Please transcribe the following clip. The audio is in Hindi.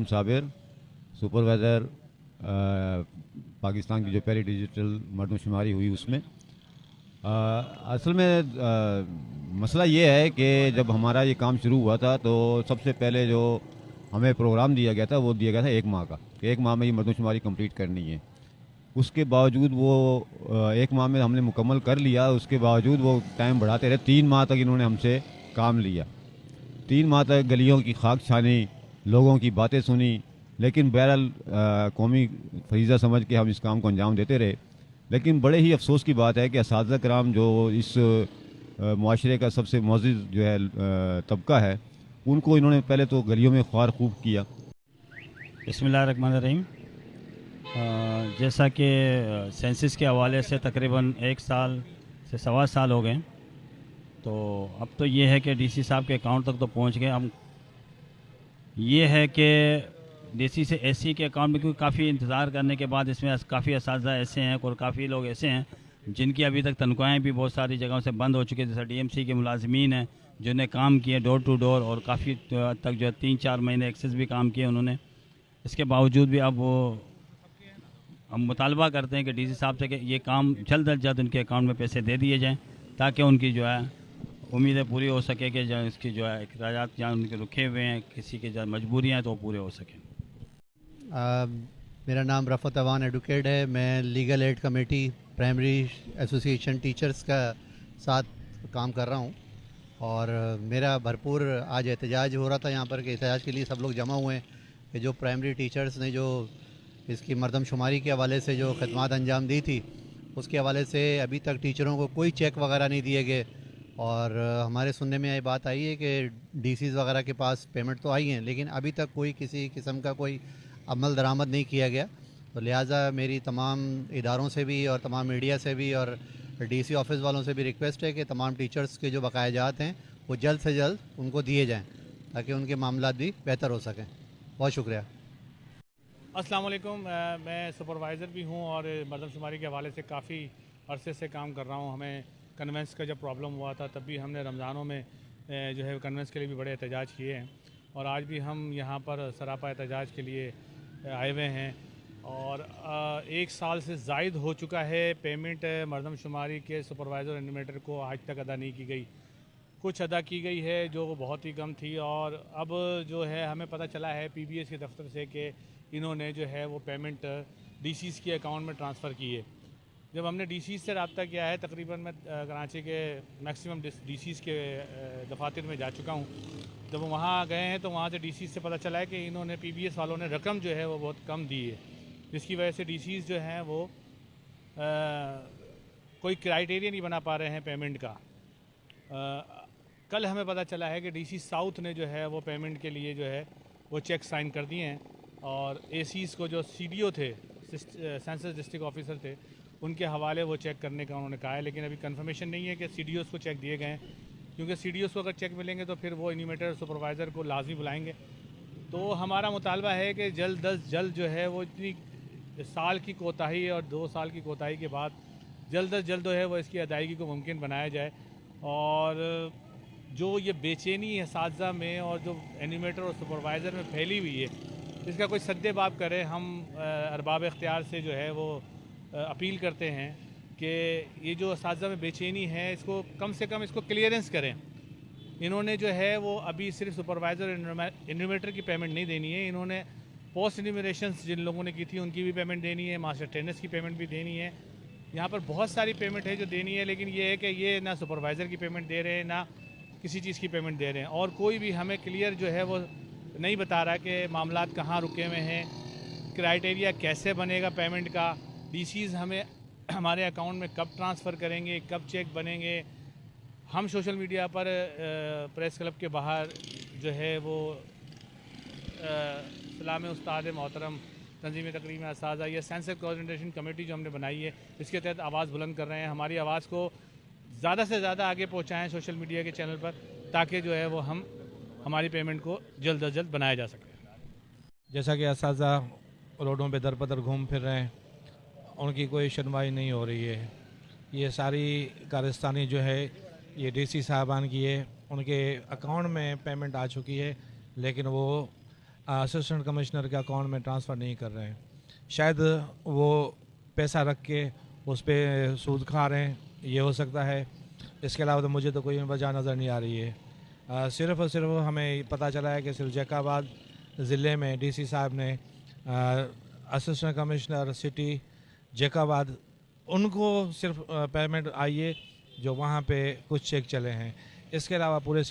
नईम साबिर, सुपरवाइज़र पाकिस्तान की जो पहली डिजिटल मरदमशुमारी हुई उसमें। असल में मसला ये है कि जब हमारा ये काम शुरू हुआ था तो सबसे पहले जो हमें प्रोग्राम दिया गया था वो दिया गया था 1 माह का, कि 1 माह में ये मरदमशुमारी कंप्लीट करनी है। उसके बावजूद वो 1 माह में हमने मुकम्मल कर लिया, उसके बावजूद वो टाइम बढ़ाते रहे। 3 माह तक इन्होंने हमसे काम लिया, 3 माह तक गलियों की खाक छानी, लोगों की बातें सुनी, लेकिन बहरहाल कौमी फरीज़ा समझ के हम इस काम को अंजाम देते रहे। लेकिन बड़े ही अफसोस की बात है कि असातिज़ा कराम जो इस मुआशरे का सबसे मोअज़्ज़िज़ जो है तबका है, उनको इन्होंने पहले तो गलियों में ख्वार खूब किया। बिस्मिल्लाहिर्रहमानिर्रहीम। जैसा कि सेंसस के हवाले से तकरीबन 1 साल से 1.25 साल हो गए, तो अब तो ये है कि डीसी साहब के अकाउंट तक तो पहुंच गए। हम ये है कि डीसी से एससी के अकाउंट में, क्योंकि काफ़ी इंतज़ार करने के बाद इसमें काफ़ी असातिज़ा ऐसे हैं और काफ़ी लोग ऐसे हैं जिनकी अभी तक तनख्वाहें भी बहुत सारी जगहों से बंद हो चुकी है। जैसे डीएमसी के मुलाजमीन हैं जिन्हें काम किए डोर टू डोर, और काफ़ी तक जो है 3-4 महीने एक्सेस भी काम किए उन्होंने। इसके बावजूद भी अब वो हम मुतालबा करते हैं कि डीसी साहब से कि ये काम जल्द अज जल्द उनके अकाउंट में पैसे दे दिए जाएँ, ताकि उनकी जो है उम्मीदें पूरी हो सके कि जो इसकी जो है अखराजात जहाँ उनके रुके हुए हैं, किसी की जो मजबूरियाँ हैं तो वो पूरे हो सकें। मेरा नाम रफ़त अवान एडवोकेट है। मैं legal aid committee primary association teachers का साथ काम कर रहा हूँ, और मेरा भरपूर आज एहतजाज हो रहा था यहाँ पर, कि एहतजाज के लिए सब लोग जमा हुए हैं कि जो प्राइमरी टीचर्स ने जो इसकी मरदमशुमारी के हवाले से जो खदमात अंजाम दी थी, उसके हवाले से अभी तक टीचरों को कोई चेक वगैरह नहीं दिए गए। और हमारे सुनने में ये बात आई है कि डीसीज़ वगैरह के पास पेमेंट तो आई हैं, लेकिन अभी तक कोई किसी किस्म का कोई अमल दरामद नहीं किया गया। तो लिहाजा मेरी तमाम इदारों से भी और तमाम मीडिया से भी और डीसी ऑफिस वालों से भी रिक्वेस्ट है कि तमाम टीचर्स के जो बकाया जात हैं वो जल्द से जल्द उनको दिए जाएँ, ताकि उनके मामला भी बेहतर हो सकें। बहुत शुक्रिया। अस्सलाम वालेकुम। मैं सुपरवाइज़र भी हूँ और मरदमशुमारी के हवाले से काफ़ी अरसे से काम कर रहा हूँ। हमें कन्वेंस का जब प्रॉब्लम हुआ था तब भी हमने रमज़ानों में जो है कन्वेंस के लिए भी बड़े एहतजाज किए हैं, और आज भी हम यहाँ पर सरापा एहतजाज के लिए आए हुए हैं। और 1 साल से ज़ायद हो चुका है पेमेंट मरदमशुमारी के सुपरवाइज़र एनिमेटर को आज तक अदा नहीं की गई। कुछ अदा की गई है जो बहुत ही कम थी, और अब जो है हमें पता चला है पीबीएस के दफ्तर से कि इन्होंने जो है वो पेमेंट डीसीज़ के अकाउंट में ट्रांसफ़र की है। जब हमने डीसीज़ से रब्ता किया है, तकरीबन मैं कराची के मैक्सिमम डीसीज़ के दफातर में जा चुका हूँ, जब वहाँ गए हैं तो वहाँ से डीसीज़ से पता चला है कि इन्होंने पीबीएस वालों ने रकम जो है वो बहुत कम दी है, जिसकी वजह से डीसीज़ जो हैं वो कोई क्राइटेरिया नहीं बना पा रहे हैं पेमेंट का। कल हमें पता चला है कि डीसी साउथ ने जो है वो पेमेंट के लिए जो है वो चेक साइन कर दिए हैं, और एसीज़ को जो सीडीओ थे, सेंसस डिस्ट्रिक्ट ऑफिसर थे, उनके हवाले वो चेक करने का उन्होंने कहा है। लेकिन अभी कंफर्मेशन नहीं है कि सीडीओज़ को चेक दिए गए हैं, क्योंकि सीडीओज़ को अगर चेक मिलेंगे तो फिर वो एनिमेटर सुपरवाइज़र को लाजमी बुलाएंगे। तो हमारा मुतालबा है कि जल्द अज जल्द जो है वो इतनी साल की कोताही और 2 साल की कोताही के बाद जल्द अज जल्द जो है वो इसकी अदायगी को मुमकिन बनाया जाए। और जो ये बेचैनी है असातिज़ा में और जो एनिमेटर और सुपरवाइज़र में फैली हुई है, इसका कोई सद्देबाब करे। हम अरबाब इख्तियार से जो है वो अपील करते हैं कि ये जो असातिज़ा में बेचैनी है इसको कम से कम इसको क्लियरेंस करें। इन्होंने जो है वो अभी सिर्फ सुपरवाइज़र एनिमेटर की पेमेंट नहीं देनी है, इन्होंने पोस्ट एनिमेशंस जिन लोगों ने की थी उनकी भी पेमेंट देनी है, मास्टर ट्रेनर्स की पेमेंट भी देनी है। यहाँ पर बहुत सारी पेमेंट है जो देनी है, लेकिन ये है कि ये ना सुपरवाइज़र की पेमेंट दे रहे हैं ना किसी चीज़ की पेमेंट दे रहे हैं, और कोई भी हमें क्लियर जो है वो नहीं बता रहा कि मामलात कहाँ रुके हुए हैं, क्राइटेरिया कैसे बनेगा पेमेंट का, डीसीज़ हमें हमारे अकाउंट में कब ट्रांसफ़र करेंगे, कब चेक बनेंगे। हम सोशल मीडिया पर प्रेस क्लब के बाहर जो है वो सलाम उस्ताद मोहतरम तंजीम तकरीम असाजा या सेंसस कोऑर्डिनेशन कमेटी जो हमने बनाई है, इसके तहत आवाज़ बुलंद कर रहे हैं। हमारी आवाज़ को ज़्यादा से ज़्यादा आगे पहुँचाएँ सोशल मीडिया के चैनल पर, ताकि जो है वो हम हमारी पेमेंट को जल्द अज जल्द बनाया जा सके। जैसा कि असातिज़ा रोडों पे दर बदर घूम फिर रहे हैं, उनकी कोई सुनवाई नहीं हो रही है। ये सारी कारस्तानी जो है ये डीसी साहबान की है, उनके अकाउंट में पेमेंट आ चुकी है, लेकिन वो असिस्टेंट कमिश्नर के अकाउंट में ट्रांसफ़र नहीं कर रहे हैं। शायद वो पैसा रख के उस पर सूद खा रहे हैं, ये हो सकता है। इसके अलावा तो मुझे तो कोई वजह नज़र नहीं आ रही है। सिर्फ़ और सिर्फ हमें पता चला है कि सिर्फ जैकाबाद ज़िले में डीसी साहब ने असिस्टेंट कमिश्नर सिटी जैकाबाद उनको सिर्फ पेमेंट आई है जो वहाँ पे कुछ चेक चले हैं। इसके अलावा पूरे